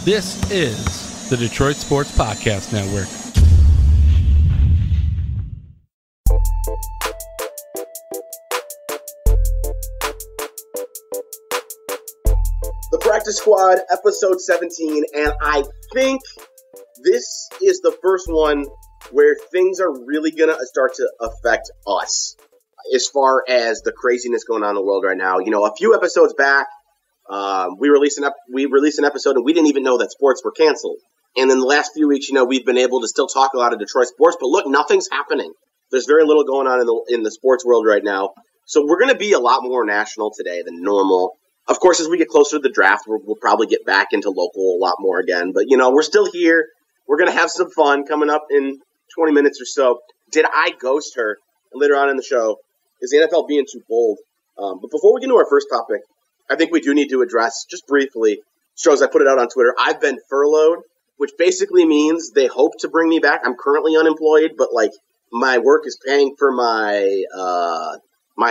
This is the Detroit Sports Podcast Network. The Practice Squad, episode 17, and I think this is the first one where things are really going to start to affect us as far as the craziness going on in the world right now. You know, a few episodes back, we released an episode and we didn't even know that sports were canceled. And in the last few weeks, you know, we've been able to still talk a lot of Detroit sports, but look, nothing's happening. There's very little going on in the sports world right now. So we're going to be a lot more national today than normal. Of course, as we get closer to the draft, we'll probably get back into local a lot more again. But, you know, we're still here. We're going to have some fun coming up in 20 minutes or so. Did I ghost her? And later on in the show, is the NFL being too bold? But before we get into our first topic, I think we do need to address, just briefly, Stroz, I put it out on Twitter, I've been furloughed, which basically means they hope to bring me back. I'm currently unemployed, but, like, my work is paying for my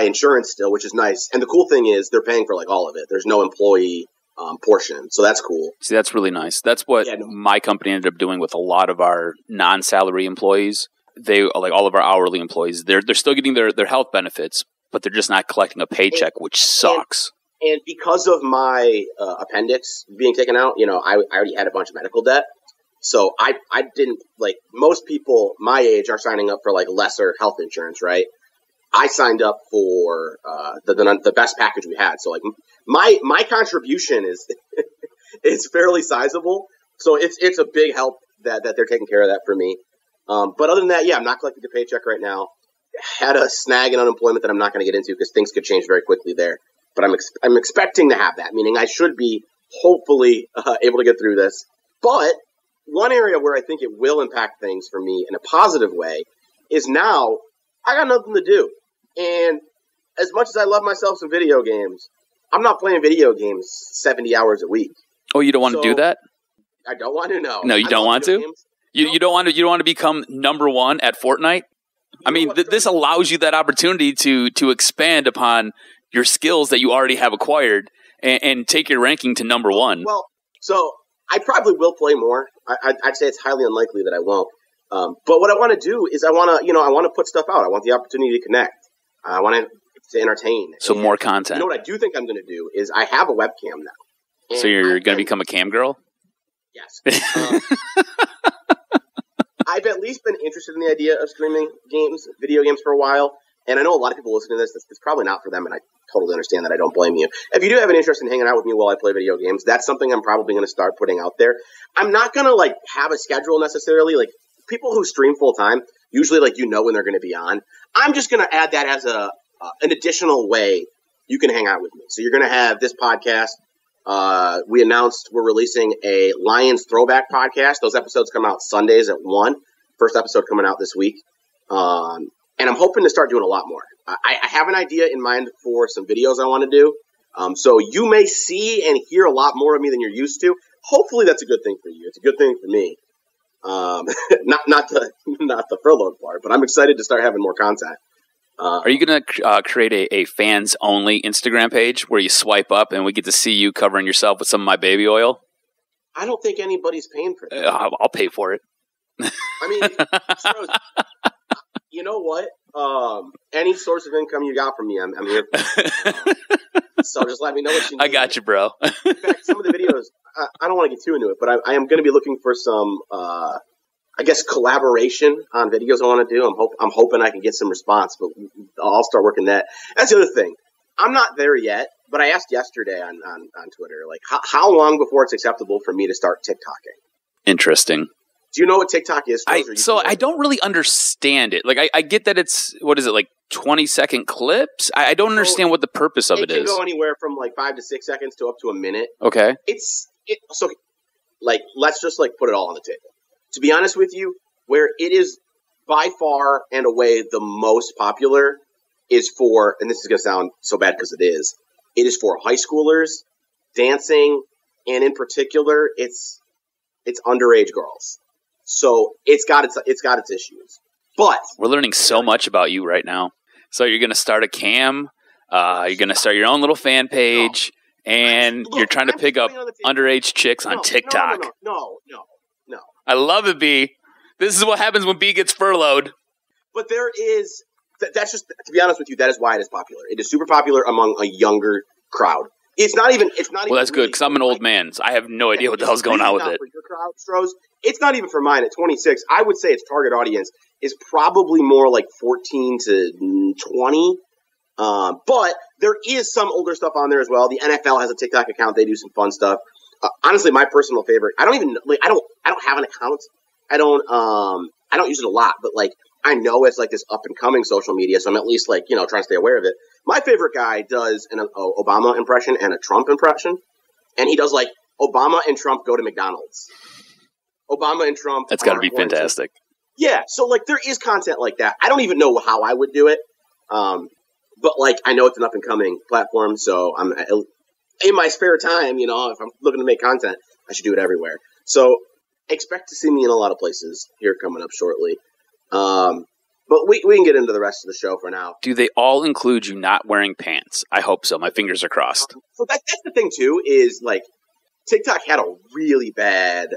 insurance still, which is nice. And the cool thing is they're paying for, like, all of it. There's no employee portion, so that's cool. See, that's really nice. That's what my company ended up doing with a lot of our non-salary employees. They, like all of our hourly employees, they're still getting their health benefits, but they're just not collecting a paycheck, which sucks. And because of my appendix being taken out, you know, I already had a bunch of medical debt. So I didn't, like, most people my age are signing up for, like, lesser health insurance, right? I signed up for the best package we had. So, like, my contribution is fairly sizable. So it's a big help that they're taking care of that for me. But other than that, yeah, I'm not collecting a paycheck right now. Had a snag in unemployment that I'm not going to get into because things could change very quickly there. But I'm expecting to have that, meaning I should be hopefully able to get through this. But one area where I think it will impact things for me in a positive way is now I got nothing to do. And as much as I love myself some video games, I'm not playing video games 70 hours a week. Oh, you don't want to do that? I don't want to, no. No, you don't want to? You don't want to become number one at Fortnite? I mean, this allows you that opportunity to expand upon your skills that you already have acquired and take your ranking to number one. Well, so I probably will play more. I'd say it's highly unlikely that I won't. But what I want to do is I want to put stuff out. I want the opportunity to connect. I want to entertain. So more content. You know what I do think I'm going to do is I have a webcam now. So you're going to become a cam girl? Yes. I've at least been interested in the idea of streaming video games for a while. And I know a lot of people listening to this, it's probably not for them, and I totally understand that. I don't blame you. If you do have an interest in hanging out with me while I play video games, that's something I'm probably going to start putting out there. I'm not going to, like, have a schedule necessarily. Like, people who stream full-time, usually, like, you know when they're going to be on. I'm just going to add that as an additional way you can hang out with me. So you're going to have this podcast. We announced we're releasing a Lions throwback podcast. Those episodes come out Sundays at 1. First episode coming out this week. And I'm hoping to start doing a lot more. I have an idea in mind for some videos I want to do. So you may see and hear a lot more of me than you're used to. Hopefully that's a good thing for you. It's a good thing for me. Not the furloughed part, but I'm excited to start having more content. Are you going to create a fans-only Instagram page where you swipe up and we get to see you covering yourself with some of my baby oil? I don't think anybody's paying for that. I'll pay for it. I mean, you know what? Any source of income you got from me, I'm here for. So just let me know what you need. I got you, bro. In fact, some of the videos, I don't want to get too into it, but I am going to be looking for some, I guess, collaboration on videos I want to do. I'm hoping I can get some response, but I'll start working that. That's the other thing. I'm not there yet, but I asked yesterday on Twitter, like, how long before it's acceptable for me to start TikToking? Interesting. Do you know what TikTok is? I don't really understand it. Like, I get that it's, what is it, like 20-second clips? I don't understand what the purpose of it is. It can go anywhere from like 5 to 6 seconds to up to a minute. Okay. So, like, let's just, like, put it all on the table. To be honest with you, where it is by far and away the most popular is for, and this is going to sound so bad because it is for high schoolers, dancing, and in particular, it's underage girls. So it's got its issues. But we're learning so much about you right now. So you're going to start a cam. You're going to start your own little fan page. and you're trying to pick up underage chicks on TikTok. No. I love it, B. This is what happens when B gets furloughed. But there is, that's just, to be honest with you, that is why it is popular. It is super popular among a younger crowd. It's not even. Well, that's good because I'm an old man, so I have no idea what the hell's going on with it. For your crowd, Stroz, it's not even for mine. At 26, I would say its target audience is probably more like 14 to 20. But there is some older stuff on there as well. The NFL has a TikTok account; they do some fun stuff. Honestly, my personal favorite. I don't even like. I don't have an account. I don't use it a lot, but like I know it's like this up and coming social media, so I'm at least like trying to stay aware of it. My favorite guy does an Obama impression and a Trump impression, and he does like Obama and Trump go to McDonald's. Obama and Trump. That's got to be fantastic. Yeah, so like there is content like that. I don't even know how I would do it, but like I know it's an up and coming platform, so I'm in my spare time. If I'm looking to make content, I should do it everywhere. So expect to see me in a lot of places here coming up shortly. But we can get into the rest of the show for now. Do they all include you not wearing pants? I hope so. My fingers are crossed. So that's the thing too, is like TikTok had a really bad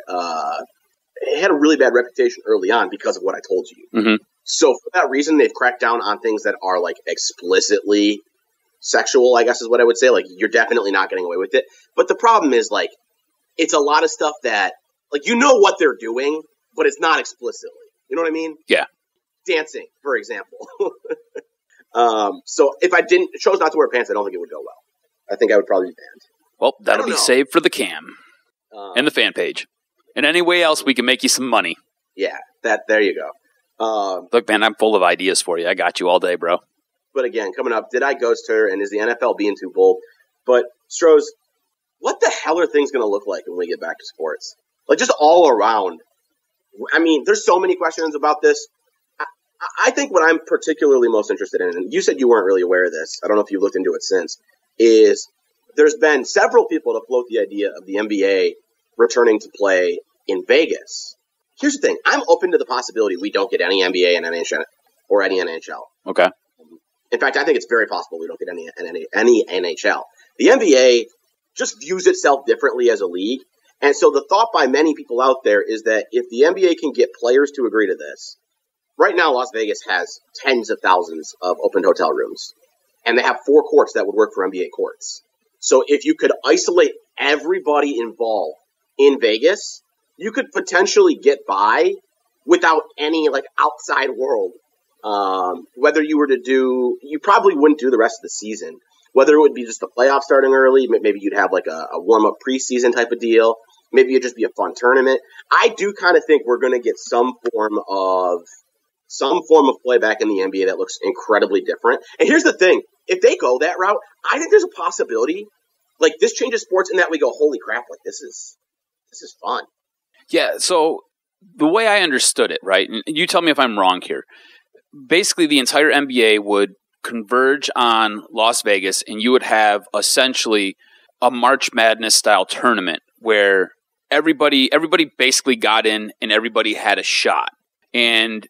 reputation early on because of what I told you. Mm-hmm. So for that reason, they've cracked down on things that are like explicitly sexual, I guess is what I would say. Like you're definitely not getting away with it. But the problem is like it's a lot of stuff that like what they're doing, but it's not explicitly. You know what I mean? Yeah. Dancing, for example. So if I chose not to wear pants, I don't think it would go well. I think I would probably be banned. Well, that'll be saved for the cam and the fan page. And any way else we can make you some money. Yeah, there you go. Look, man, I'm full of ideas for you. I got you all day, bro. But again, coming up, did I ghost her? And is the NFL being too bold? But Stroz, what the hell are things going to look like when we get back to sports? Like just all around. I mean, there's so many questions about this. I think what I'm particularly most interested in, and you said you weren't really aware of this, I don't know if you've looked into it since, is there's been several people to float the idea of the NBA returning to play in Vegas. Here's the thing. I'm open to the possibility we don't get any NBA and NHL or any NHL. Okay. In fact, I think it's very possible we don't get any NHL. The NBA just views itself differently as a league. And so the thought by many people out there is that if the NBA can get players to agree to this, right now Las Vegas has tens of thousands of open hotel rooms, and they have 4 courts that would work for NBA courts. So if you could isolate everybody involved in Vegas, you could potentially get by without any like outside world. Whether you were to you probably wouldn't do the rest of the season. Whether it would be just the playoffs starting early, maybe you'd have like a warm-up preseason type of deal. Maybe it'd just be a fun tournament. I do kind of think we're going to get some form of play back in the NBA that looks incredibly different. And here's the thing. If they go that route, I think there's a possibility like this changes sports in that we go, holy crap, like this is fun. Yeah. So the way I understood it, right? And you tell me if I'm wrong here. Basically, the entire NBA would converge on Las Vegas, and you would have essentially a March Madness style tournament where everybody basically got in and everybody had a shot. And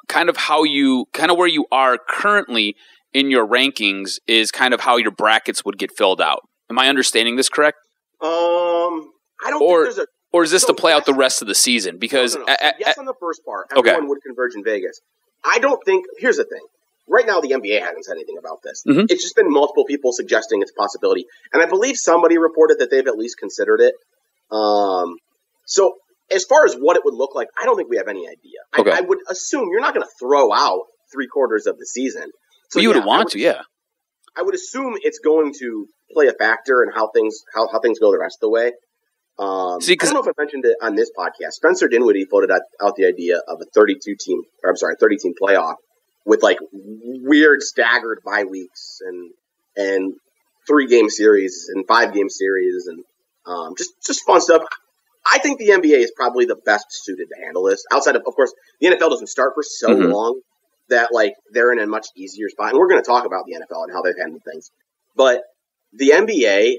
kind of where you are currently in your rankings is kind of how your brackets would get filled out. Am I understanding this correct? I don't think there's a... Or is this to play out the rest of the season? Because no. Yes, on the first part, everyone would converge in Vegas. I don't think... Here's the thing. Right now, the NBA hasn't said anything about this. Mm-hmm. It's just been multiple people suggesting it's a possibility. And I believe somebody reported that they've at least considered it. So as far as what it would look like, I don't think we have any idea. Okay. I would assume you're not going to throw out 3/4 of the season. So you would want to, yeah. I would assume it's going to play a factor in how things go the rest of the way. I don't know if I mentioned it on this podcast. Spencer Dinwiddie floated out the idea of a 30-team playoff with like weird staggered bye weeks and 3-game series and 5-game series and just fun stuff. I think the NBA is probably the best suited to handle this. Outside of course, the NFL doesn't start for so long that like they're in a much easier spot. And we're going to talk about the NFL and how they've handled things. But the NBA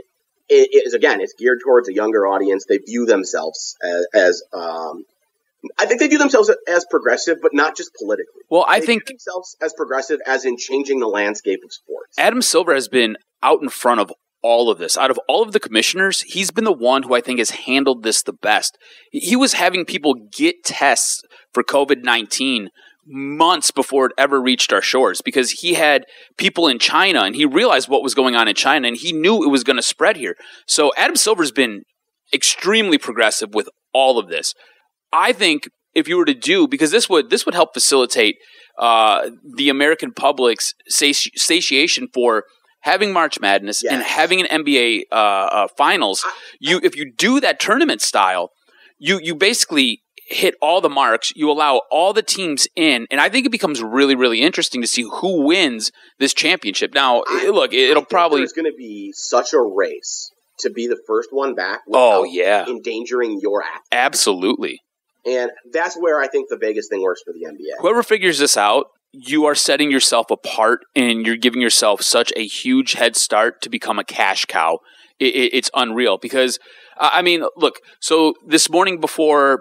it's geared towards a younger audience. They view themselves as I think they view themselves as progressive, but not just politically. Well, they view themselves as progressive as in changing the landscape of sports. Adam Silver has been out in front of all of this, out of all of the commissioners, he's been the one who I think has handled this the best. He was having people get tests for COVID-19 months before it ever reached our shores because he had people in China and he realized what was going on in China and he knew it was going to spread here. So Adam Silver's been extremely progressive with all of this. I think if you were to do, because this would help facilitate the American public's satiation for having March Madness and having an NBA finals. If you do that tournament style, you basically hit all the marks. You allow all the teams in, and I think it becomes really, really interesting to see who wins this championship. Now, it'll probably there's going to be such a race to be the first one back without endangering your act. Absolutely. And that's where I think the biggest thing works for the NBA. Whoever figures this out, you are setting yourself apart and you're giving yourself such a huge head start to become a cash cow. It's unreal because, I mean, look, so this morning before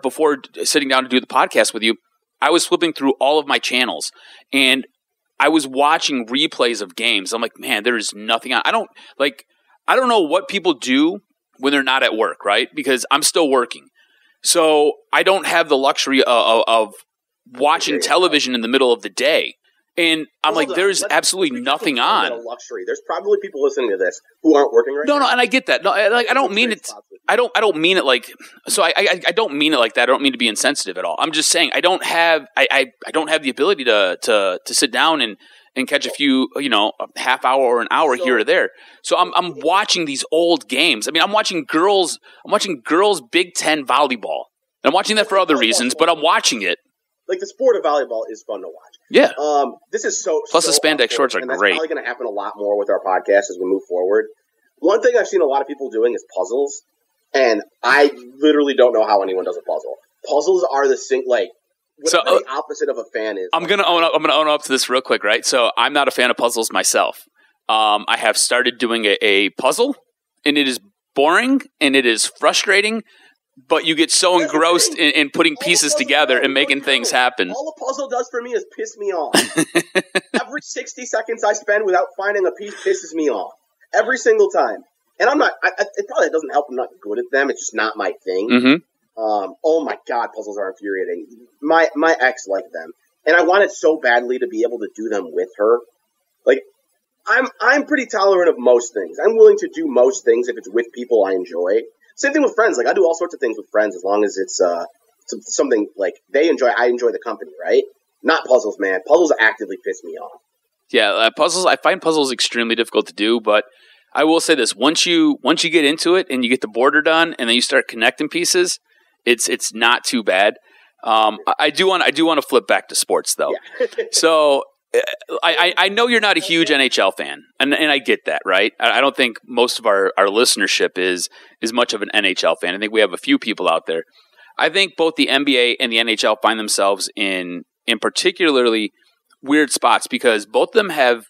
sitting down to do the podcast with you, I was flipping through all of my channels and I was watching replays of games. I'm like, man, there is nothing on. I don't know what people do when they're not at work, right? Because I'm still working. So I don't have the luxury of watching television in the middle of the day. And I'm there's absolutely nothing on. A luxury. There's probably people listening to this who aren't working right now. No, and I get that. No, I don't mean it. I don't mean it like. So I don't mean it like that. I don't mean to be insensitive at all. I'm just saying I don't have the ability to sit down and catch a few, a half hour or an hour here or there. So I'm watching these old games. I mean, I'm watching girls Big Ten volleyball. And I'm watching that for other reasons, but I'm watching it. Like the sport of volleyball is fun to watch. Yeah. This is plus the spandex shorts are and great. That's probably going to happen a lot more with our podcast as we move forward. One thing I've seen a lot of people doing is puzzles, and I literally don't know how anyone does a puzzle. Puzzles are the opposite of a fan is. I'm gonna own up to this real quick, right? So I'm not a fan of puzzles myself. I have started doing a puzzle, and it is boring and it is frustrating. But you get so engrossed in putting pieces together and making things happen. All a puzzle does for me is piss me off. Every 60 seconds I spend without finding a piece pisses me off. Every single time. And I'm not, it probably doesn't help I'm not good at them. It's just not my thing. Mm-hmm. Oh my God, puzzles are infuriating. My ex liked them. And I wanted so badly to be able to do them with her. Like, I'm pretty tolerant of most things. I'm willing to do most things if it's with people I enjoy. Same thing with friends. Like, I do all sorts of things with friends as long as it's something like they enjoy. I enjoy the company, right? Not puzzles, man. Puzzles actively piss me off. Yeah, puzzles. I find puzzles extremely difficult to do, but I will say this: once you get into it and you get the border done, and then you start connecting pieces, it's not too bad. I do want to flip back to sports though. Yeah. So. I know you're not a huge NHL fan, and I get that, right? I don't think most of our listenership is much of an NHL fan. I think we have a few people out there. I think both the NBA and the NHL find themselves in particularly weird spots because both of them have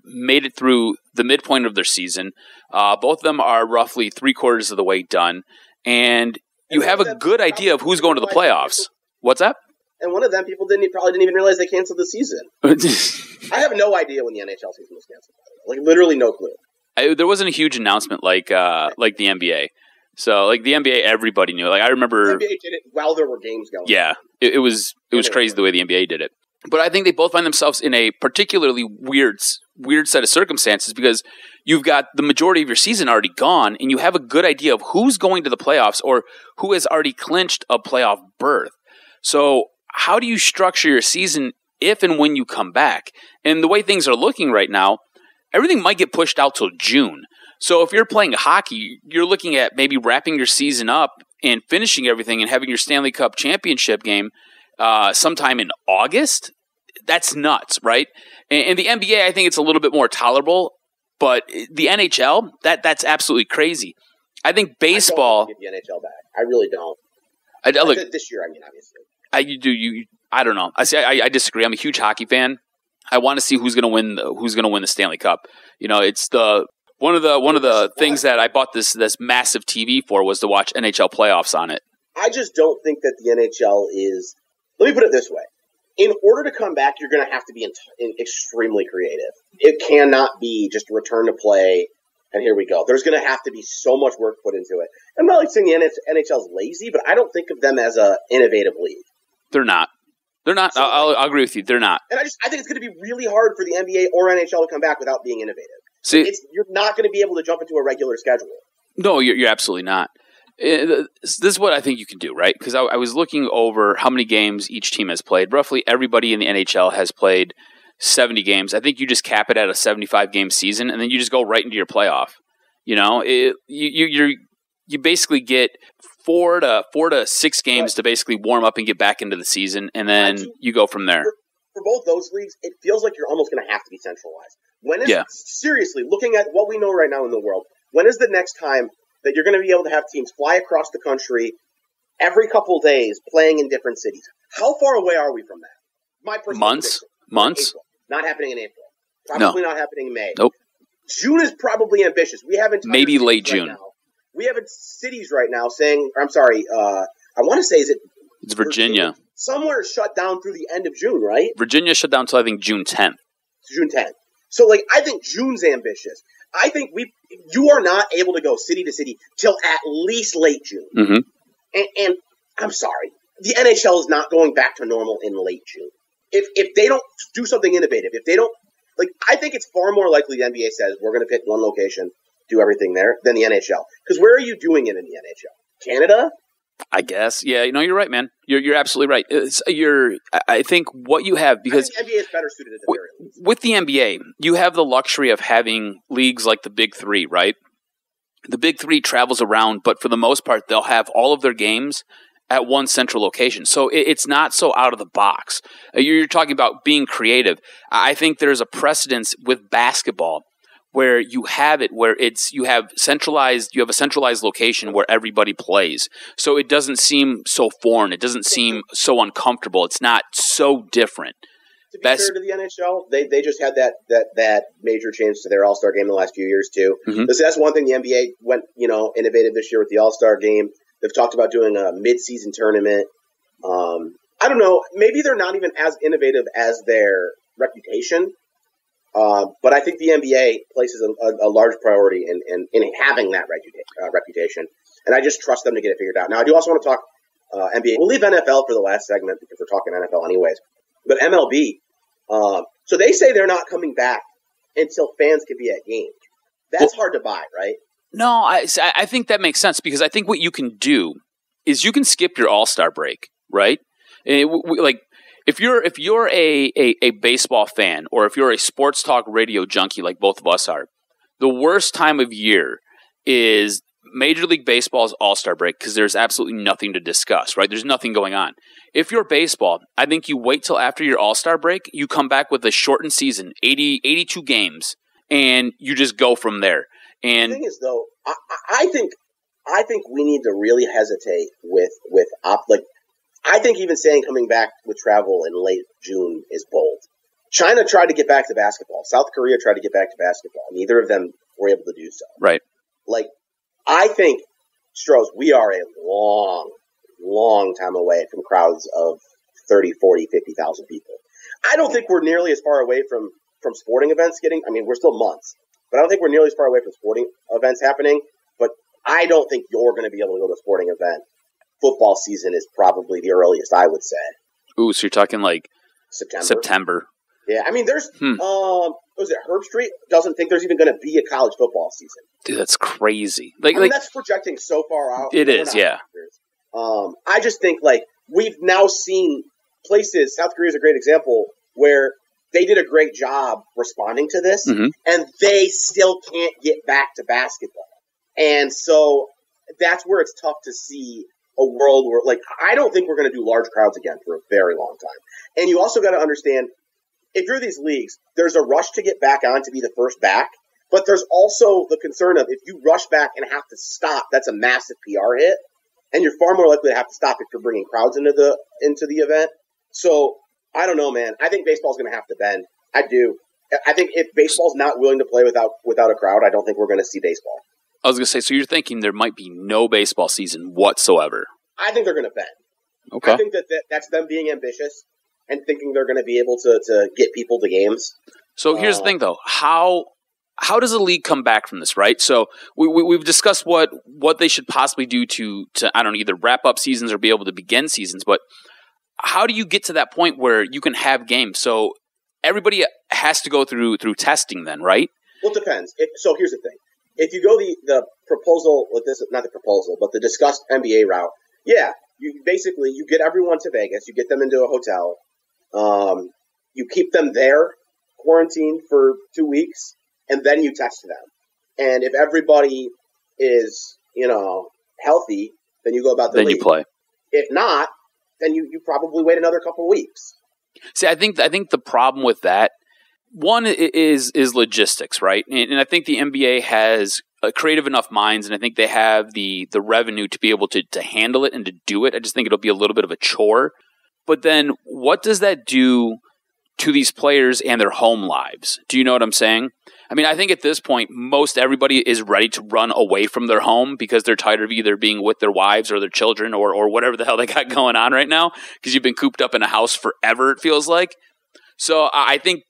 made it through the midpoint of their season. Both of them are roughly 3/4 of the way done, and you have a good idea of who's going to the playoffs. What's that? And one of them, people probably didn't even realize they canceled the season. I have no idea when the NHL season was canceled. Like, literally no clue. There wasn't a huge announcement like the NBA. So, like, the NBA, everybody knew. Like, I remember... The NBA did it while there were games going. Yeah. It was crazy the way the NBA did it. But I think they both find themselves in a particularly weird set of circumstances because you've got the majority of your season already gone, and you have a good idea of who's going to the playoffs or who has already clinched a playoff berth. So... how do you structure your season if and when you come back? And the way things are looking right now, everything might get pushed out till June. So if you're playing hockey, you're looking at maybe wrapping your season up and finishing everything and having your Stanley Cup championship game sometime in August. That's nuts, right? And the NBA, I think it's a little bit more tolerable, but the NHL, that's absolutely crazy. I think baseball... I don't get the NHL back. I really don't. Look, this year, I mean, obviously. I don't know. I disagree. I'm a huge hockey fan. I want to see who's going to win the Stanley Cup. It's one of the things that I bought this massive TV for was to watch NHL playoffs on it. I just don't think that the NHL is. Let me put it this way: in order to come back, you're going to have to be extremely creative. It cannot be just return to play And here we go. There's going to have to be so much work put into it. I'm not like saying the NHL's lazy, but I don't think of them as a innovative league. They're not. They're not. So, I'll agree with you. They're not. And I think it's going to be really hard for the NBA or NHL to come back without being innovative. See, you're not going to be able to jump into a regular schedule. No, you're absolutely not. This is what I think you can do, right? Because I was looking over how many games each team has played. Roughly everybody in the NHL has played 70 games. I think you just cap it at a 75-game season, and then you just go right into your playoff. You know, you basically get 4 to 6 games to basically warm up and get back into the season, and then you go from there. For both those leagues, it feels like you're almost going to have to be centralized. Seriously, looking at what we know right now in the world, when is the next time that you're going to be able to have teams fly across the country every couple of days playing in different cities? How far away are we from that? My personal Months? April. Not happening in April. Probably not happening in May. Nope. June is probably ambitious. We haven't maybe late June. Right now. We have cities right now saying, I'm sorry, I want to say, it's Virginia. Somewhere shut down through the end of June, right? Virginia shut down until I think June 10th. June 10th. So, I think June's ambitious. I think you are not able to go city to city till at least late June. Mm-hmm. And I'm sorry, the NHL is not going back to normal in late June. If they don't do something innovative, if they don't, I think it's far more likely the NBA says we're going to pick one location, do everything there, than the NHL. Because where are you doing it in the NHL? Canada? I guess. Yeah, you're right, man. You're absolutely right. I think what you have, because I think the NBA is better suited at the very least. With the NBA, you have the luxury of having leagues like the Big Three, right? The Big Three travels around, but for the most part, they'll have all of their games at one central location. So it's not so out of the box. You're talking about being creative. I think there's a precedence with basketball where you have it, where you have a centralized location where everybody plays. So it doesn't seem so foreign. It doesn't seem so uncomfortable. It's not so different. To be fair to the NHL, they just had that major change to their All-Star game in the last few years too. Mm-hmm. That's one thing the NBA went, innovative this year with the All-Star game. They've talked about doing a mid-season tournament. I don't know. Maybe they're not even as innovative as their reputation. But I think the NBA places a large priority in having that reputation. And I just trust them to get it figured out. Now, I do also want to talk NBA. We'll leave NFL for the last segment because we're talking NFL anyways. But MLB, so they say they're not coming back until fans can be at games. That's hard to buy, right? No, I think that makes sense because I think what you can do is you can skip your All-Star break, right? If you're a baseball fan or if you're a sports talk radio junkie like both of us are, the worst time of year is Major League Baseball's All-Star break because there's absolutely nothing to discuss, right? There's nothing going on. If you're baseball, I think you wait till after your All-Star break, you come back with a shortened season, 82 games, and you just go from there. And the thing is, though, I think we need to really hesitate with I think even saying coming back with travel in late June is bold. China tried to get back to basketball. South Korea tried to get back to basketball. Neither of them were able to do so. Right. I think, Stroz, we are a long, long time away from crowds of 30, 40, 50,000 people. I don't think we're nearly as far away from sporting events we're still months, but I don't think we're nearly as far away from sporting events happening. But I don't think you're going to be able to go to a sporting event. Football season is probably the earliest, I would say. Ooh, so you're talking September. Yeah, there's was it Herb Street doesn't think there's even going to be a college football season. Dude, that's crazy. That's projecting so far out. It is, yeah. I just think we've now seen places. South Korea is a great example where they did a great job responding to this, mm-hmm. and they still can't get back to basketball. And so that's where it's tough to see a world where, I don't think we're going to do large crowds again for a very long time. And you also got to understand, if you're these leagues, there's a rush to get back on to be the first back, but there's also the concern of if you rush back and have to stop, that's a massive PR hit, and you're far more likely to have to stop if you're bringing crowds into the event. So, I don't know, man. I think baseball's going to have to bend. I do. I think if baseball's not willing to play without a crowd, I don't think we're going to see baseball. I was going to say, so you're thinking there might be no baseball season whatsoever? I think they're going to bend. Okay. I think that's them being ambitious and thinking they're going to be able to get people to games. So here's the thing, though. How how does the league come back from this, right? So we've discussed what they should possibly do to I don't know, either wrap up seasons or be able to begin seasons, but how do you get to that point where you can have games? So everybody has to go through testing then, right? Well, it depends. So here's the thing. If you go the proposal, not the proposal, but the discussed NBA route, yeah, you get everyone to Vegas, you get them into a hotel, you keep them there, quarantined for 2 weeks, and then you test them. And if everybody is, healthy, then you go about the league. Then you play. If not, then you probably wait another couple of weeks. See, I think the problem with that, one is logistics, right? And I think the NBA has creative enough minds, and I think they have the revenue to be able to handle it and to do it. I just think it'll be a little bit of a chore. But then what does that do to these players and their home lives? Do you know what I'm saying? I mean, I think at this point, most everybody is ready to run away from their home because they're tired of either being with their wives or their children or whatever the hell they got going on right now, because you've been cooped up in a house forever, it feels like. So I think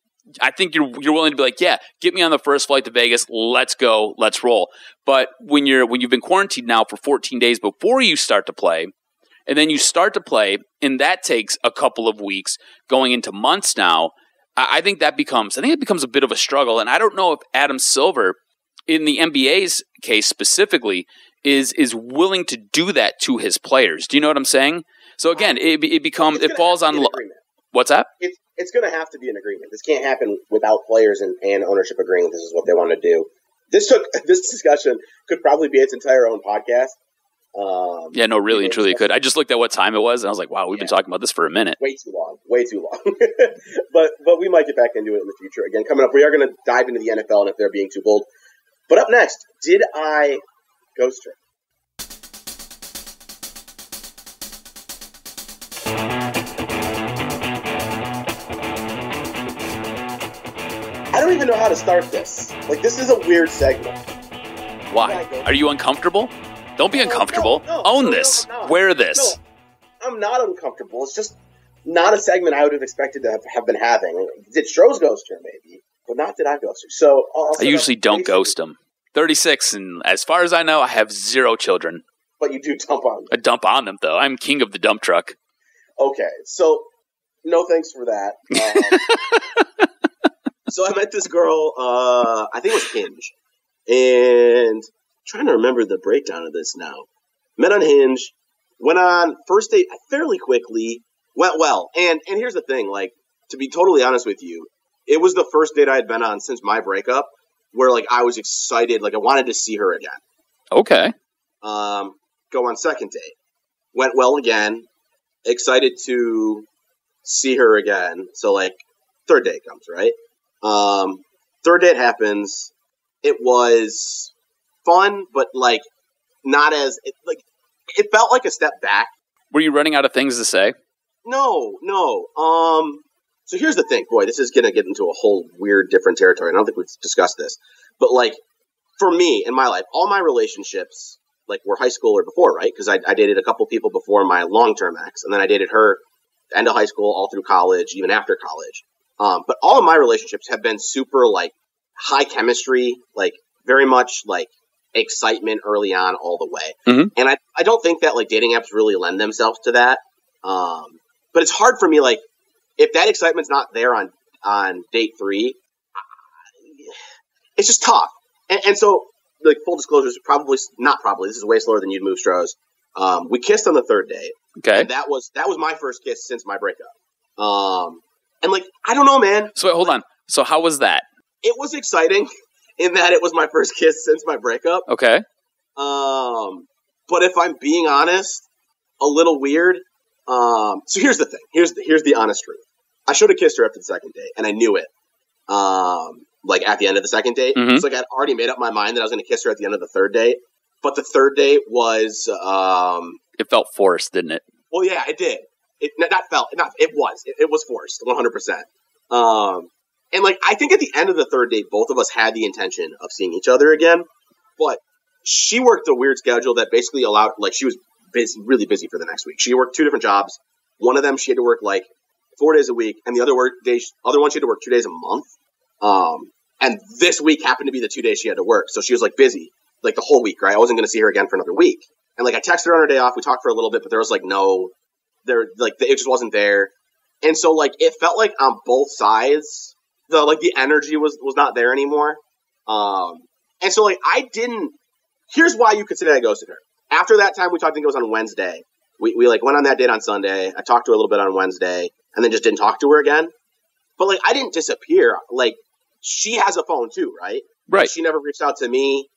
you're willing to be like, yeah, get me on the first flight to Vegas. Let's go. Let's roll. But when you've been quarantined now for 14 days before you start to play, and then you start to play, and that takes a couple of weeks going into months now, I think it becomes a bit of a struggle. And I don't know if Adam Silver, in the NBA's case specifically, is willing to do that to his players. Do you know what I'm saying? So again, it falls on what's that? It's going to have to be an agreement. This can't happen without players and ownership agreeing this is what they want to do. This discussion could probably be its entire own podcast. Yeah, no, really and truly it could. I just looked at what time it was, and I was like, wow, we've been talking about this for a minute. Way too long. But we might get back into it in the future. Again, coming up, we are going to dive into the NFL and if they're being too bold. But up next, did I ghost her? I don't even know how to start this. This is a weird segment. Why? Are you uncomfortable? Don't be uncomfortable. Own this. Wear this. No, I'm not uncomfortable. It's just not a segment I would have expected to have been having. Did Stroz ghost her, maybe? But not did I ghost her. So I usually don't ghost them. 36, and as far as I know, I have 0 children. But you do dump on them. I dump on them, though. I'm king of the dump truck. Okay, so no thanks for that. So I met this girl, I think it was Hinge. And I'm trying to remember the breakdown of this now. Met on Hinge, went on first date fairly quickly, went well. And here's the thing, to be totally honest with you, it was the first date I had been on since my breakup where, I was excited, I wanted to see her again. Okay. Go on second date. Went well again, excited to see her again. So, third date comes, right? Third date happens. It was fun, but not as it felt like a step back. Were you running out of things to say? No. So here's the thing, boy. This is gonna get into a whole weird, different territory. I don't think we've discussed this, but for me in my life, all my relationships were high school or before, right? Because I dated a couple people before my long-term ex, and then I dated her end of high school, all through college, even after college. But all of my relationships have been super high chemistry, very much excitement early on all the way. Mm-hmm. And I don't think that dating apps really lend themselves to that. But it's hard for me, if that excitement's not there on date 3, it's just tough. And so, full disclosure, this is way slower than you'd move, Stroz. We kissed on the third date. Okay. And that was my first kiss since my breakup. And I don't know, man. So wait, hold on. So how was that? It was exciting in that it was my first kiss since my breakup. Okay. But if I'm being honest, a little weird. So here's the thing. Here's the honest truth. I should have kissed her after the second date, and I knew it. At the end of the second date. Mm-hmm. So I'd already made up my mind that I was going to kiss her at the end of the third date. But the third date was it felt forced, didn't it? Well, yeah, it did. It was forced 100%. And I think at the end of the third date, both of us had the intention of seeing each other again, but she worked a weird schedule that basically allowed, she was really busy for the next week. She worked 2 different jobs. One of them she had to work 4 days a week, and the other one she had to work 2 days a month. And this week happened to be the 2 days she had to work. So she was like busy, like the whole week, right? I wasn't going to see her again for another week. And like I texted her on her day off. We talked for a little bit, but there was like it just wasn't there. And so like it felt like on both sides, the energy was not there anymore. And so like here's why you could say that I ghosted her. After that time we talked, I think it was on Wednesday. We like went on that date on Sunday. I talked to her a little bit on Wednesday and then just didn't talk to her again. But like I didn't disappear. Like she has a phone too, right? Right. She never reached out to me.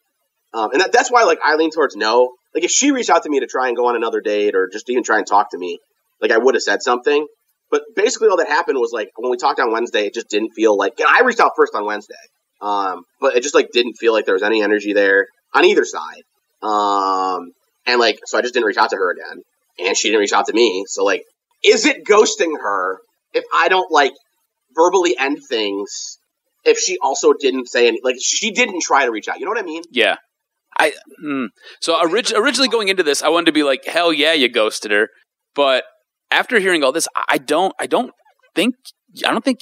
And that's why like I lean towards no. Like if she reached out to me to try and go on another date or just even try and talk to me, like I would have said something. But basically all that happened was like when we talked on Wednesday, it just didn't feel like, and I reached out first on Wednesday. But it just like didn't feel like there was any energy there on either side. And like, so I just didn't reach out to her again and she didn't reach out to me. So like, is it ghosting her if I don't like verbally end things? If she also didn't say any, like she didn't try to reach out, you know what I mean? Yeah. So originally going into this, I wanted to be like, hell yeah, you ghosted her. But after hearing all this, I don't think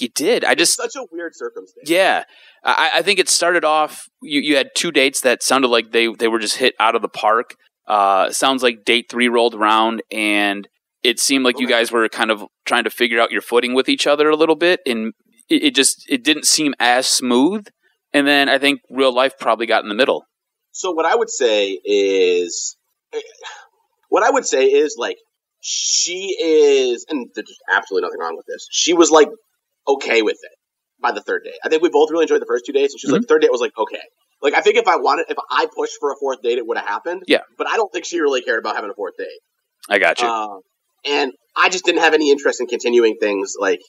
you did. Such a weird circumstance. Yeah. I think it started off, you had 2 dates that sounded like they were just hit out of the park. Sounds like date 3 rolled around and it seemed like you guys were kind of trying to figure out your footing with each other a little bit. And it didn't seem as smooth. And then I think real life probably got in the middle. So what I would say is like, she is, and there's absolutely nothing wrong with this. She was like okay with it by the third date. I think we both really enjoyed the first 2 dates, and she was like, the third date was like okay. Like I think if I pushed for a fourth date, it would have happened. Yeah. But I don't think she really cared about having a fourth date. I got you. And I just didn't have any interest in continuing things. Like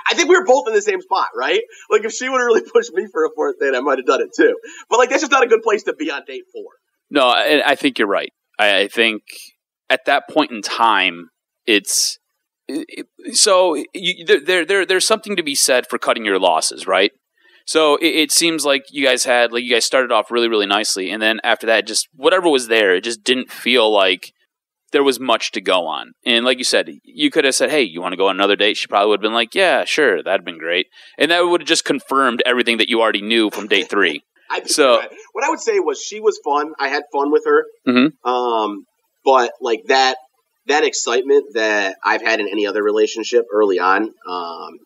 I think we were both in the same spot, right? Like if she would have really pushed me for a fourth date, I might have done it too. But like that's just not a good place to be on date 4. No, I think you're right. I think at that point in time, there's something to be said for cutting your losses, right? So it seems like you guys started off really, really nicely. And then after that, just whatever was there, it just didn't feel like there was much to go on. And like you said, you could have said, hey, you want to go on another date? She probably would have been like, yeah, sure. That'd been great. And that would have just confirmed everything that you already knew from date 3. What I would say was she was fun. I had fun with her. Mm-hmm. But like that excitement that I've had in any other relationship early on,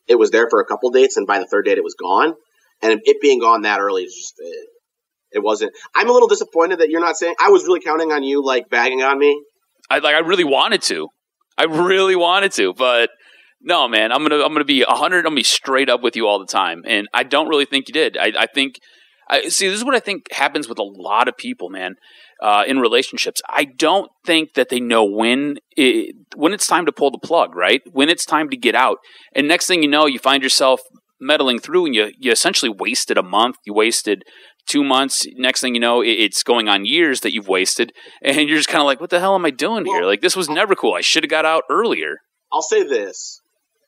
it was there for a couple dates, and by the third date, it was gone. And it being gone that early is just it wasn't. I'm a little disappointed that you're not saying. I was really counting on you like bagging on me. I really wanted to. But no, man. I'm gonna be 100. I'm gonna be straight up with you all the time, and I don't really think you did. I think. See, this is what I think happens with a lot of people, man. In relationships, I don't think that they know when it's time to pull the plug, right? When it's time to get out. And next thing you know, you find yourself meddling through and you essentially wasted a month. You wasted 2 months. Next thing you know, it's going on years that you've wasted. And you're just kind of like, what the hell am I doing here? Like, this was never cool. I should have got out earlier. I'll say this.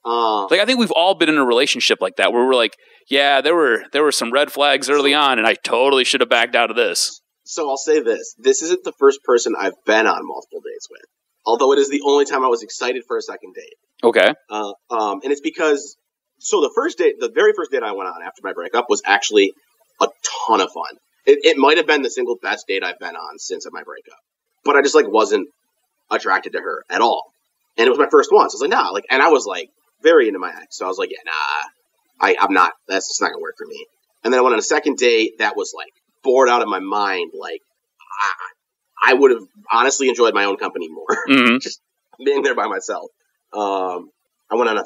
Like, I think we've all been in a relationship like that where we're like, yeah, there were some red flags early on and I totally should have backed out of this. So I'll say this. This isn't the first person I've been on multiple dates with. Although it is the only time I was excited for a second date. Okay. And it's because, so the very first date I went on after my breakup was actually a ton of fun. It might have been the single best date I've been on since my breakup. But I just like wasn't attracted to her at all. And it was my first one. So I was like, nah. Like, and I was like very into my ex. So I was like, yeah, nah, I'm not, that's just not gonna work for me. And then I went on a second date that was like, bored out of my mind. Like I would have honestly enjoyed my own company more. Mm-hmm. Just being there by myself. I went on a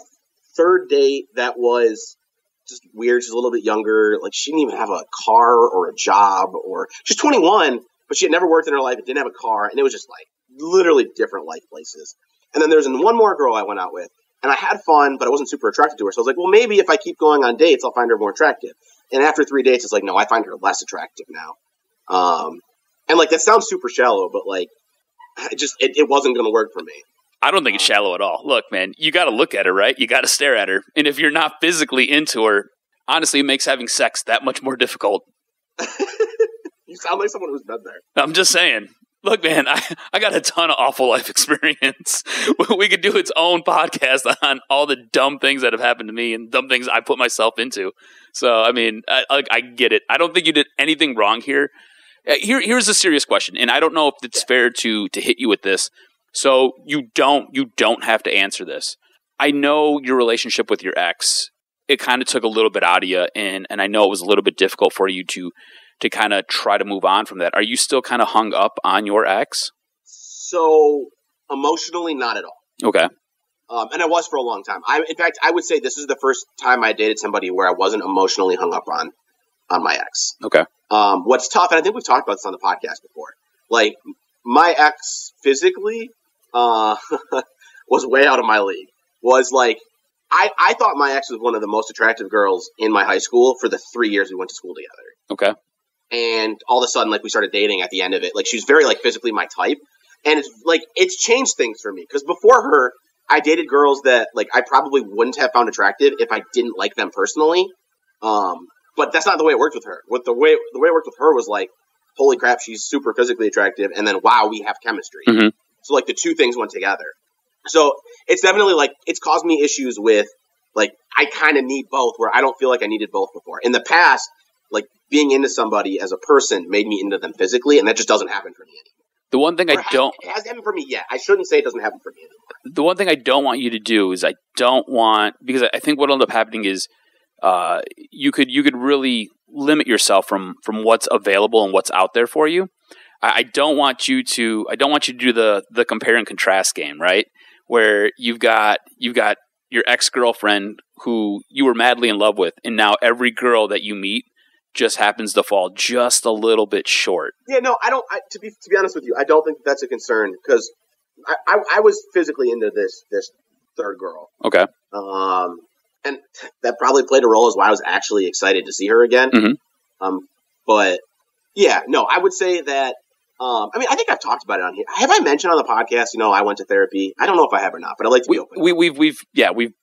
third date that was just weird. She's a little bit younger. Like she didn't even have a car or a job, or she's 21, but she had never worked in her life and didn't have a car. And it was just like literally different life places. And then there's one more girl I went out with and I had fun, but I wasn't super attracted to her. So I was like, well, maybe if I keep going on dates, I'll find her more attractive. And after 3 dates, it's like, no, I find her less attractive now. And like, that sounds super shallow, but like, it wasn't going to work for me. I don't think it's shallow at all. Look, man, you got to look at her, right? You got to stare at her. And if you're not physically into her, honestly, it makes having sex that much more difficult. You sound like someone who's been there. I'm just saying. Look, man, I got a ton of awful life experience. We could do its own podcast on all the dumb things that have happened to me and dumb things I put myself into. So, I mean, I get it. I don't think you did anything wrong here. Here's a serious question, and I don't know if it's fair to hit you with this. So you don't have to answer this. I know your relationship with your ex, it kind of took a little bit out of you, and I know it was a little bit difficult for you to kind of try to move on from that. Are you still kind of hung up on your ex? So emotionally, not at all. Okay. And I was for a long time. In fact, I would say this is the first time I dated somebody where I wasn't emotionally hung up on my ex. Okay. What's tough, and I think we've talked about this on the podcast before, like my ex physically was way out of my league. Was like, I thought my ex was one of the most attractive girls in my high school for the 3 years we went to school together. Okay. And all of a sudden, like, we started dating at the end of it. Like, she's very, like, physically my type. And it's changed things for me. Because before her, I dated girls that, like, I probably wouldn't have found attractive if I didn't like them personally. But that's not the way it worked with her. The way it worked with her was, like, holy crap, she's super physically attractive. And then, wow, we have chemistry. Mm-hmm. So, like, the two things went together. So, it's definitely, like, it's caused me issues with, like, I kind of need both, where I don't feel like I needed both before. In the past, like, being into somebody as a person made me into them physically, and that just doesn't happen for me anymore. The one thing It hasn't happened for me yet. I shouldn't say it doesn't happen for me anymore. The one thing I don't want you to do is because I think what will end up happening is you could really limit yourself from what's available and what's out there for you. I don't want you to do the compare and contrast game, right? Where you've got your ex-girlfriend who you were madly in love with, and now every girl that you meet just happens to fall just a little bit short. Yeah, no, I don't. To be honest with you, I don't think that's a concern, because I was physically into this third girl. Okay. And that probably played a role as why I was actually excited to see her again. Mm-hmm. But yeah, no, I would say that. I mean, I think I've talked about it on here. Have I mentioned on the podcast? I went to therapy. I don't know if I have or not, but I like to be open.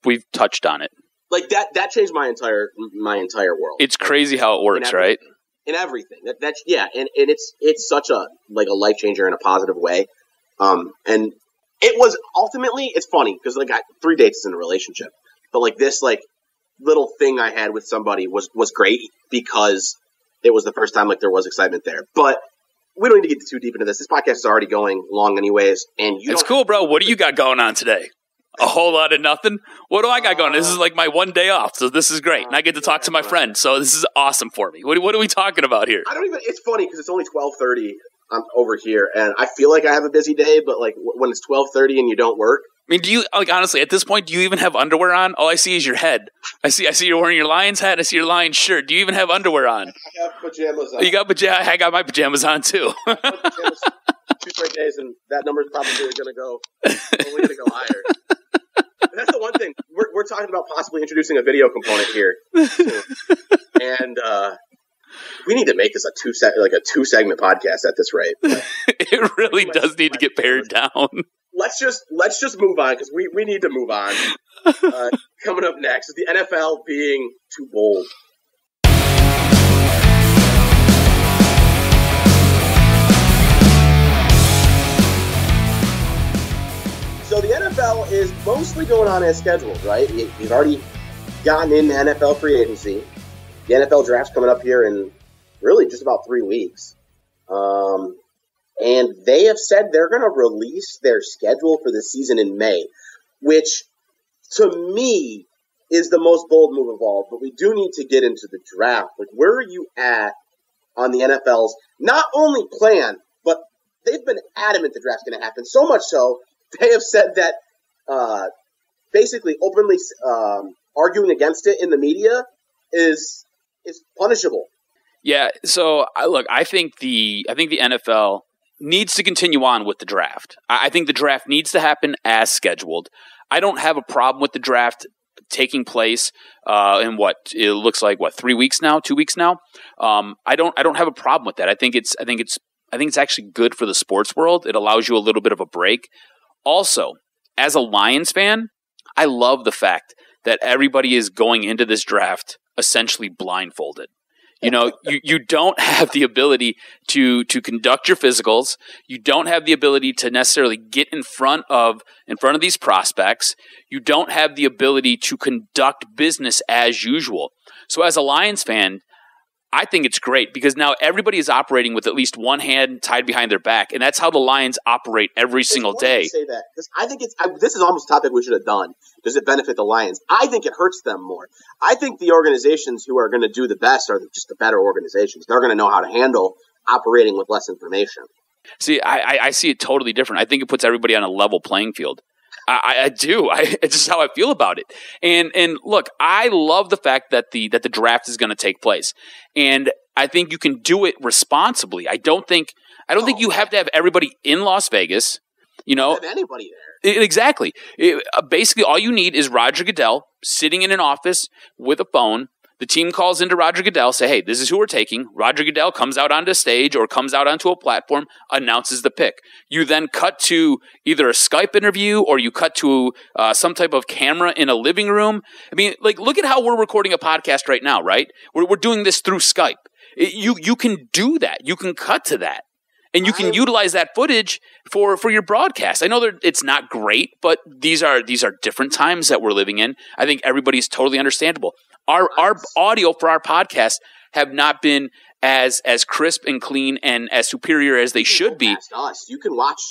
We've touched on it. Like that changed my entire world. It's crazy how it works, right? In everything. That's and it's such a life changer in a positive way. And it was ultimately, it's funny because I got 3 dates in a relationship, but like this little thing I had with somebody was great because it was the first time like there was excitement there. But we don't need to get too deep into this. This podcast is already going long anyways, and it's cool, bro. What do you got going on today? A whole lot of nothing. What do I got going? This is like my one day off, so this is great, and I get to talk to my friend. So this is awesome for me. What are we talking about here? I don't even. It's funny because it's only 12:30 over here, and I feel like I have a busy day. But like when it's 12:30 and you don't work, I mean, do you honestly at this point? Do you even have underwear on? All I see is your head. I see you're wearing your Lions hat. I see your Lions shirt. Do you even have underwear on? I have pajamas on. You got pajamas. I got my pajamas on too. Pajamas, 2 straight days, and that number's probably going to go higher. That's the one thing we're talking about, possibly introducing a video component here, and we need to make this a 2-segment podcast at this rate. It really does need to get pared down. Let's just move on because we need to move on. Coming up next is the NFL being too bold. So the NFL is mostly going on as scheduled, right? We've already gotten in NFL free agency. The NFL draft's coming up here in really just about 3 weeks. And they have said they're going to release their schedule for the season in May, which to me is the most bold move of all. But we do need to get into the draft. Like, where are you at on the NFL's not only plan, but they've been adamant the draft's going to happen. So much so, they have said that basically openly arguing against it in the media is punishable. Yeah, so I think the NFL needs to continue on with the draft. I think the draft needs to happen as scheduled. I don't have a problem with the draft taking place in what it looks like 3 weeks now, 2 weeks now. I don't have a problem with that. I think it's actually good for the sports world. It allows you a little bit of a break. Also, as a Lions fan, I love the fact that everybody is going into this draft essentially blindfolded. You know, you don't have the ability to conduct your physicals. You don't have the ability to necessarily get in front of these prospects. You don't have the ability to conduct business as usual. So as a Lions fan, I think it's great because now everybody is operating with at least one hand tied behind their back, and that's how the Lions operate every single day. Say that because I think this is almost a topic we should have done. Does it benefit the Lions? I think it hurts them more. I think the organizations who are going to do the best are just the better organizations. They're going to know how to handle operating with less information. See, I see it totally different. I think it puts everybody on a level playing field. I do. It's just how I feel about it. And look, I love the fact that the draft is going to take place, and I think you can do it responsibly. I don't think you have to have everybody in Las Vegas. You know, have anybody there. Exactly. Basically, all you need is Roger Goodell sitting in an office with a phone. The team calls into Roger Goodell, say, hey, this is who we're taking. Roger Goodell comes out onto stage or comes out onto a platform, announces the pick. You then cut to either a Skype interview or you cut to some type of camera in a living room. I mean, like, look at how we're recording a podcast right now, right? We're doing this through Skype. You can do that. You can cut to that. And you can utilize that footage for your broadcast. I know that it's not great, but these are different times that we're living in. I think everybody's totally understandable. Our audio for our podcast have not been as crisp and clean and as superior as they should be. Us. You can watch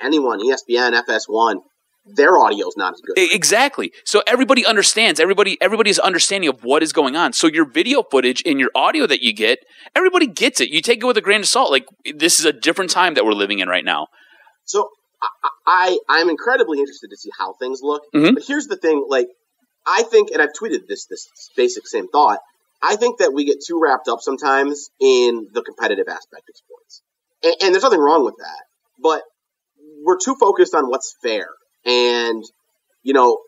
anyone, ESPN, FS1. Their audio is not as good. Exactly. So everybody understands. Everybody's understanding of what is going on. So your video footage and your audio that you get, everybody gets it. You take it with a grain of salt. Like, this is a different time that we're living in right now. So I'm incredibly interested to see how things look. Mm-hmm. But here's the thing. Like, I think, and I've tweeted this basic same thought, I think that we get too wrapped up sometimes in the competitive aspect of sports. And there's nothing wrong with that. But we're too focused on what's fair. And, you know,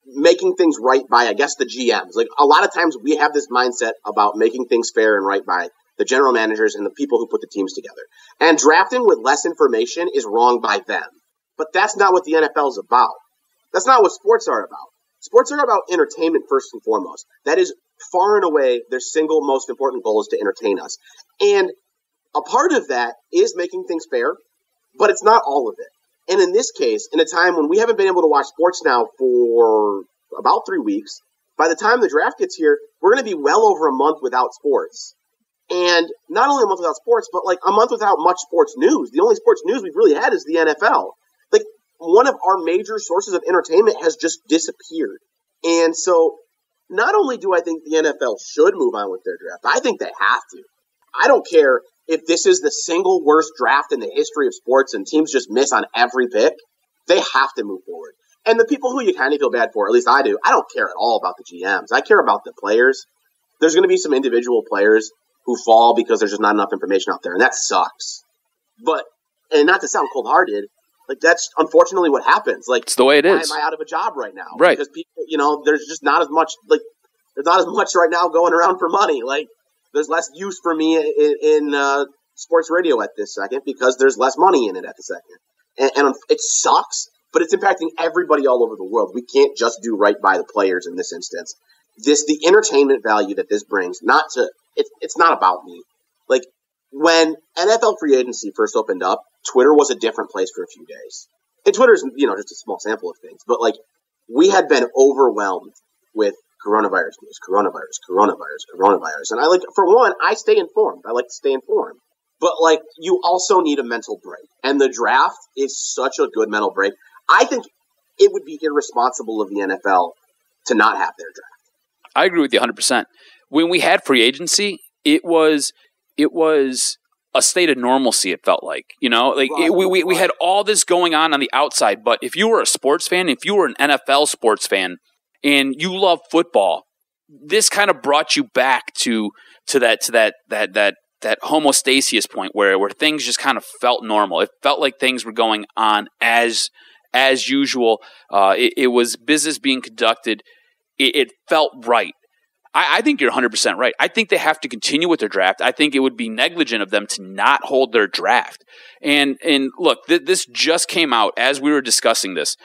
making things right by, I guess, the GMs. Like, a lot of times we have this mindset about making things fair and right by the general managers and the people who put the teams together. And drafting with less information is wrong by them. But that's not what the NFL is about. That's not what sports are about. Sports are about entertainment first and foremost. That is far and away their single most important goal is to entertain us. And a part of that is making things fair, but it's not all of it. And in this case, in a time when we haven't been able to watch sports now for about 3 weeks, by the time the draft gets here, we're going to be well over a month without sports. And not only a month without sports, but like a month without much sports news. The only sports news we've really had is the NFL. Like, one of our major sources of entertainment has just disappeared. And so not only do I think the NFL should move on with their draft, I think they have to. I don't care if this is the single worst draft in the history of sports and teams just miss on every pick. They have to move forward. And the people who you kind of feel bad for, at least I do, I don't care at all about the GMs. I care about the players. There's going to be some individual players who fall because there's just not enough information out there, and that sucks. But, and not to sound cold-hearted, like, that's unfortunately what happens. Like, it's the way it is. Why am I out of a job right now? Right. Because people, you know, there's just not as much, like, there's not as much right now going around for money. Like, there's less use for me in sports radio at this second because there's less money in it at the second. And it sucks, but it's impacting everybody all over the world. We can't just do right by the players in this instance. The entertainment value that this brings, it's not about me. Like, when NFL free agency first opened up, Twitter was a different place for a few days. And Twitter's, you know, just a small sample of things. But, like, we had been overwhelmed with coronavirus news, coronavirus. And for one, I stay informed. I like to stay informed. But, like, you also need a mental break. And the draft is such a good mental break. I think it would be irresponsible of the NFL to not have their draft. I agree with you 100%. When we had free agency, it was a state of normalcy, it felt like. You know, like, we had all this going on the outside, but if you were a sports fan, if you were an NFL sports fan, and you love football, this kind of brought you back to that homostasis point where things just kind of felt normal. It felt like things were going on as usual. It was business being conducted. It felt right. I think you're 100% right. I think they have to continue with their draft. I think it would be negligent of them to not hold their draft. And look, this just came out as we were discussing this.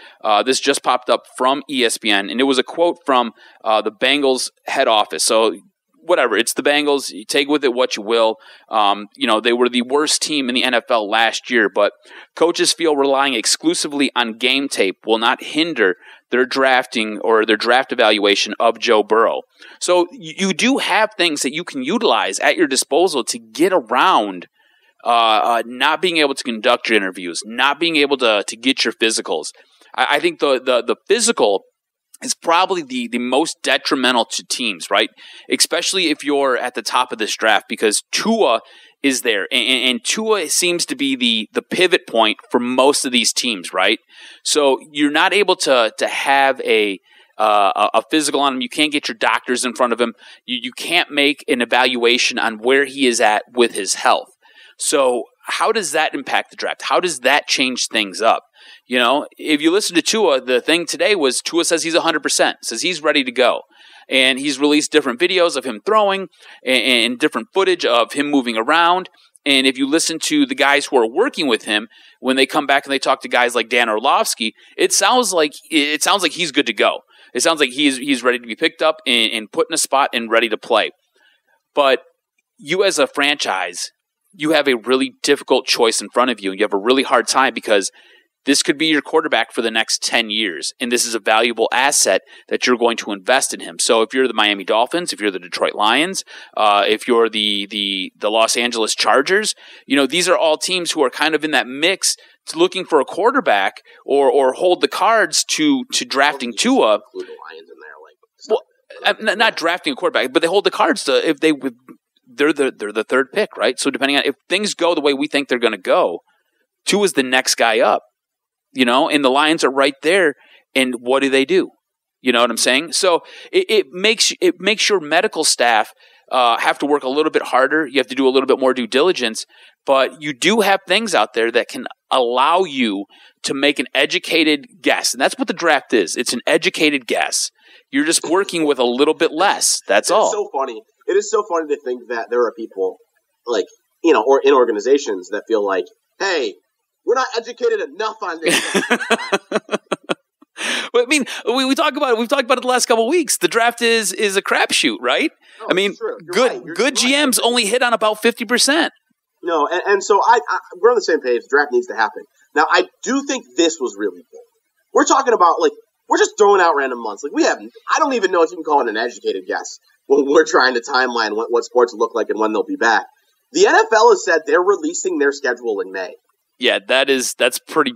This just popped up from ESPN, and it was a quote from the Bengals head office. So whatever. It's the Bengals. You take with it what you will. They were the worst team in the NFL last year, but coaches feel relying exclusively on game tape will not hinder their drafting or their draft evaluation of Joe Burrow. So you do have things that you can utilize at your disposal to get around not being able to conduct your interviews, not being able to get your physicals. I think the physical is probably the most detrimental to teams, right? Especially if you're at the top of this draft, because Tua is there, and Tua seems to be the pivot point for most of these teams, right? So you're not able to have a physical on him. You can't get your doctors in front of him. You can't make an evaluation on where he is at with his health. So how does that impact the draft? How does that change things up? If you listen to Tua, the thing today was Tua says he's 100%, says he's ready to go. And he's released different videos of him throwing and different footage of him moving around. And if you listen to the guys who are working with him, when they come back and they talk to guys like Dan Orlovsky, it sounds like he's good to go. It sounds like he's ready to be picked up and put in a spot and ready to play. But you as a franchise, you have a really difficult choice in front of you. You have a really hard time because this could be your quarterback for the next 10 years, and this is a valuable asset that you're going to invest in him. So if you're the Miami Dolphins, if you're the Detroit Lions, if you're the Los Angeles Chargers, these are all teams who are kind of in that mix looking for a quarterback or hold the cards to drafting Tua. Include the Lions in there, well, not drafting a quarterback, but they hold the cards to if they would. They're the third pick, right? So depending on if things go the way we think they're going to go, Tua's the next guy up. And the Lions are right there. And what do? You know what I'm saying? So it makes your medical staff have to work a little bit harder. You have to do a little bit more due diligence. But you do have things out there that can allow you to make an educated guess. And that's what the draft is. It's an educated guess. You're just working with a little bit less. That's all. It's so funny. It is so funny to think that there are people or in organizations that feel like, hey, we're not educated enough on this. But I mean, we talk about it. We've talked about it the last couple of weeks. The draft is a crapshoot, right? No, I mean, good GMs only hit on about 50%. No, and so we're on the same page. The draft needs to happen. Now, I do think this was really cool. We're talking about we're just throwing out random months. I don't even know if you can call it an educated guess when we're trying to timeline what sports look like and when they'll be back. The NFL has said they're releasing their schedule in May. Yeah, that's pretty.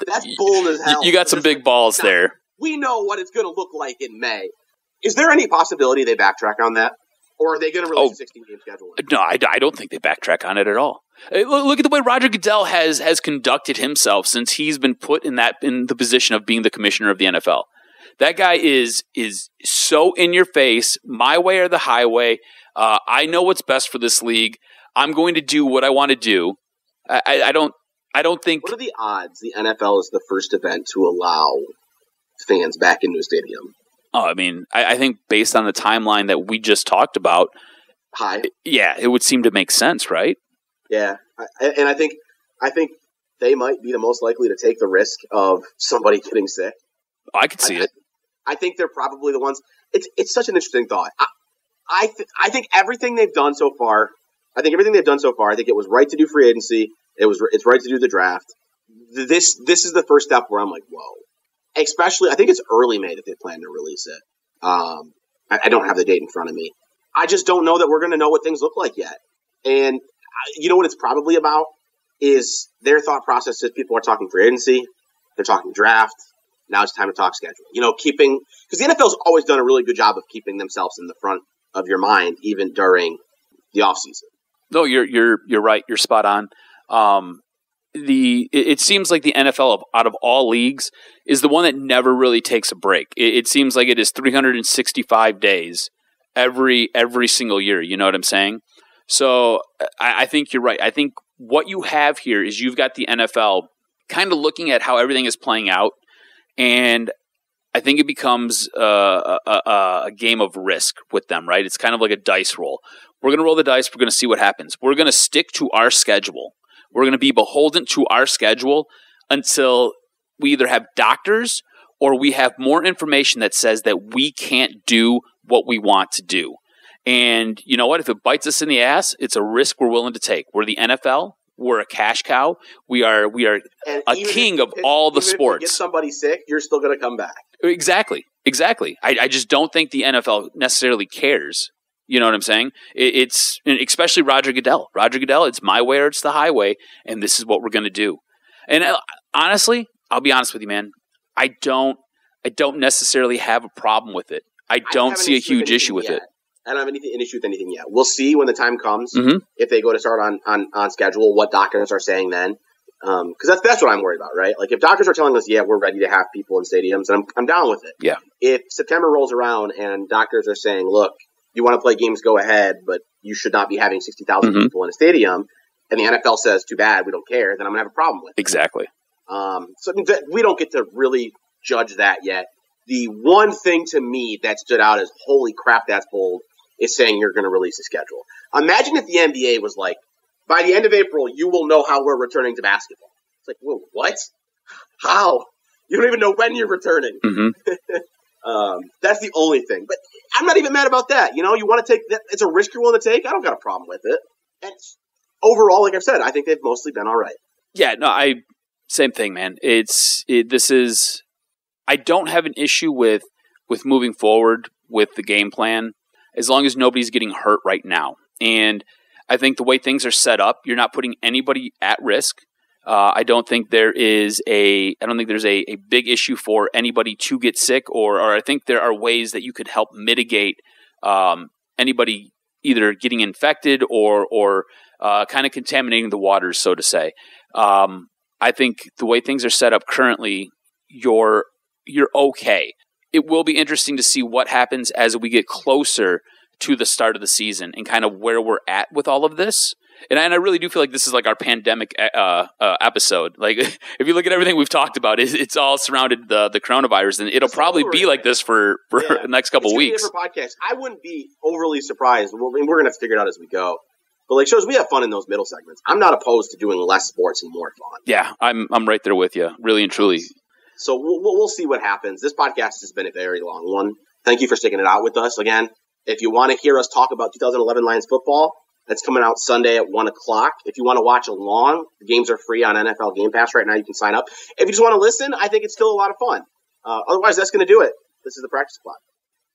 That's bold as hell. You got some big balls there. We know what it's going to look like in May. Is there any possibility they backtrack on that? Or are they going to release a 16-game schedule? No, I don't think they backtrack on it at all. Look at the way Roger Goodell has conducted himself since he's been put in the position of being the commissioner of the NFL. That guy is so in your face, my way or the highway. I know what's best for this league. I'm going to do what I want to do. I don't think. What are the odds the NFL is the first event to allow fans back into a stadium? Oh, I mean, I think based on the timeline that we just talked about, yeah, it would seem to make sense, right? Yeah, and I think they might be the most likely to take the risk of somebody getting sick. I could see it. I think they're probably the ones. It's such an interesting thought. I think everything they've done so far. I think it was right to do free agency. It's right to do the draft. This is the first step where I'm like, whoa. Especially, I think it's early May that they plan to release it. I don't have the date in front of me. I just don't know that we're going to know what things look like yet. And you know what it's probably about is their thought process is people are talking free agency, they're talking draft. Now it's time to talk schedule. Because the NFL's always done a really good job of keeping themselves in the front of your mind, even during the offseason. No, you're right. You're spot on. It seems like the NFL out of all leagues is the one that never really takes a break. It seems like it is 365 days every single year. You know what I'm saying? So I think you're right. I think what you have here is you've got the NFL kind of looking at how everything is playing out, and I think it becomes a game of risk with them, right? It's kind of like a dice roll. We're going to roll the dice. We're going to see what happens. We're going to stick to our schedule. We're going to be beholden to our schedule until we either have doctors or we have more information that says that we can't do what we want to do. And you know what? If it bites us in the ass, it's a risk we're willing to take. We're the NFL. We're a cash cow. We are a king of all the sports. If you get somebody sick, you're still going to come back. Exactly. I just don't think the NFL necessarily cares. You know what I'm saying? It's especially Roger Goodell. Roger Goodell, it's my way or it's the highway, and this is what we're going to do. And honestly, I'll be honest with you, man. I don't necessarily have a problem with it. I don't see a huge issue with it. I don't have an issue with anything yet. We'll see when the time comes, if they go to start on schedule, what doctors are saying then. Because that's what I'm worried about, right? Like if doctors are telling us, yeah, we're ready to have people in stadiums, and I'm down with it. Yeah. If September rolls around and doctors are saying, look, you want to play games, go ahead, but you should not be having 60,000 people in a stadium, and the NFL says, too bad, we don't care, then I'm going to have a problem with it. Exactly. So we don't get to really judge that yet. The one thing to me that stood out as, holy crap, that's bold, is saying you're going to release a schedule. Imagine if the NBA was like, by the end of April, you will know how we're returning to basketball. It's like, whoa, what? How? You don't even know when you're returning. That's the only thing. But I'm not even mad about that. You know, you want to take that. It's a risk you're willing to take. I don't got a problem with it. And overall, like I've said, I think they've mostly been all right. Yeah, no, same thing, man. I don't have an issue with moving forward with the game plan as long as nobody's getting hurt right now. And I think the way things are set up, you're not putting anybody at risk. I don't think there's a big issue for anybody to get sick, or I think there are ways that you could help mitigate anybody either getting infected or kind of contaminating the waters, so to say. I think the way things are set up currently, you're okay. It will be interesting to see what happens as we get closer to the start of the season and kind of where we're at with all of this. And I really do feel like this is like our pandemic episode. Like if you look at everything we've talked about, it's all surrounded the coronavirus, and it'll probably be like this for the next couple weeks. For podcasts, I wouldn't be overly surprised. We're going to have to figure it out as we go. But like shows, we have fun in those middle segments. I'm not opposed to doing less sports and more fun. Yeah, I'm right there with you, really and truly. So we'll see what happens. This podcast has been a very long one. Thank you for sticking it out with us. Again, if you want to hear us talk about 2011 Lions football, that's coming out Sunday at 1 o'clock. If you want to watch along, the games are free on NFL Game Pass right now. You can sign up. If you just want to listen, I think it's still a lot of fun. Otherwise, that's going to do it. This is the Practice Squad.